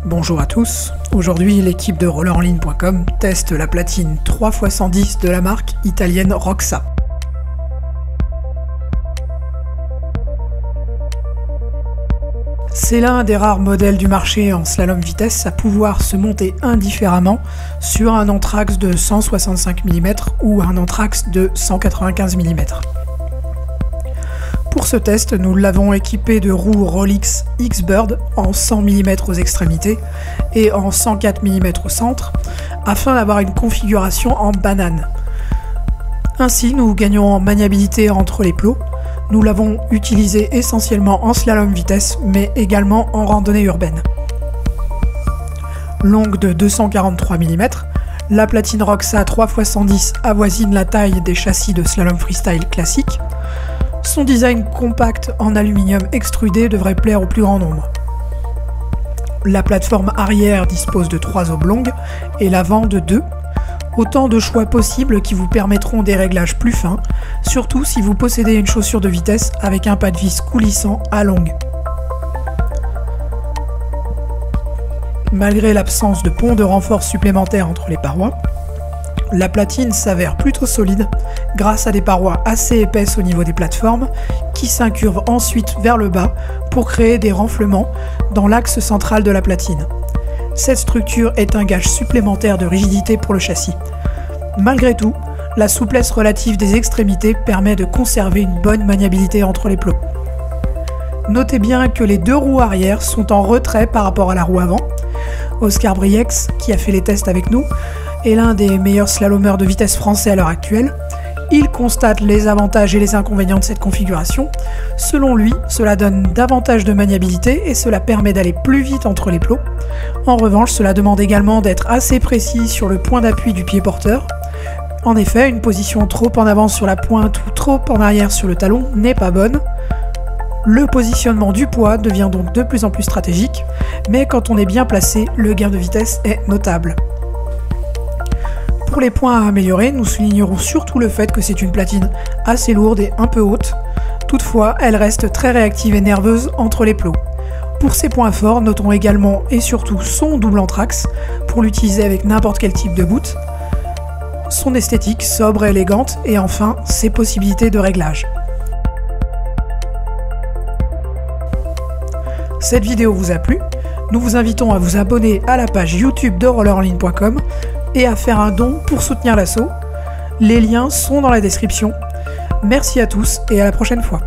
Bonjour à tous, aujourd'hui l'équipe de rollerenligne.com teste la platine 3x110 de la marque italienne Roxa. C'est l'un des rares modèles du marché en slalom vitesse à pouvoir se monter indifféremment sur un anthrax de 165 mm ou un anthrax de 195 mm. Pour ce test, nous l'avons équipé de roues Rolex X-Bird en 100 mm aux extrémités et en 104 mm au centre, afin d'avoir une configuration en banane. Ainsi, nous gagnons en maniabilité entre les plots. Nous l'avons utilisé essentiellement en slalom vitesse, mais également en randonnée urbaine. Longue de 243 mm, la platine Roxa 3x110 avoisine la taille des châssis de slalom freestyle classique. Son design compact en aluminium extrudé devrait plaire au plus grand nombre. La plateforme arrière dispose de 3 oblongues et l'avant de 2. Autant de choix possibles qui vous permettront des réglages plus fins, surtout si vous possédez une chaussure de vitesse avec un pas de vis coulissant à longue. Malgré l'absence de pont de renfort supplémentaire entre les parois, la platine s'avère plutôt solide grâce à des parois assez épaisses au niveau des plateformes qui s'incurvent ensuite vers le bas pour créer des renflements dans l'axe central de la platine. Cette structure est un gage supplémentaire de rigidité pour le châssis. Malgré tout, la souplesse relative des extrémités permet de conserver une bonne maniabilité entre les plots. Notez bien que les deux roues arrière sont en retrait par rapport à la roue avant. Oscar Briex, qui a fait les tests avec nous, est l'un des meilleurs slalomeurs de vitesse français à l'heure actuelle. Il constate les avantages et les inconvénients de cette configuration. Selon lui, cela donne davantage de maniabilité et cela permet d'aller plus vite entre les plots. En revanche, cela demande également d'être assez précis sur le point d'appui du pied porteur. En effet, une position trop en avant sur la pointe ou trop en arrière sur le talon n'est pas bonne. Le positionnement du poids devient donc de plus en plus stratégique, mais quand on est bien placé, le gain de vitesse est notable. Pour les points à améliorer, nous soulignerons surtout le fait que c'est une platine assez lourde et un peu haute. Toutefois, elle reste très réactive et nerveuse entre les plots. Pour ses points forts, notons également et surtout son double anthrax pour l'utiliser avec n'importe quel type de boot, son esthétique sobre et élégante et enfin ses possibilités de réglage. Cette vidéo vous a plu? Nous vous invitons à vous abonner à la page YouTube de rollerenligne.com et à faire un don pour soutenir l'assaut. Les liens sont dans la description. Merci à tous et à la prochaine fois.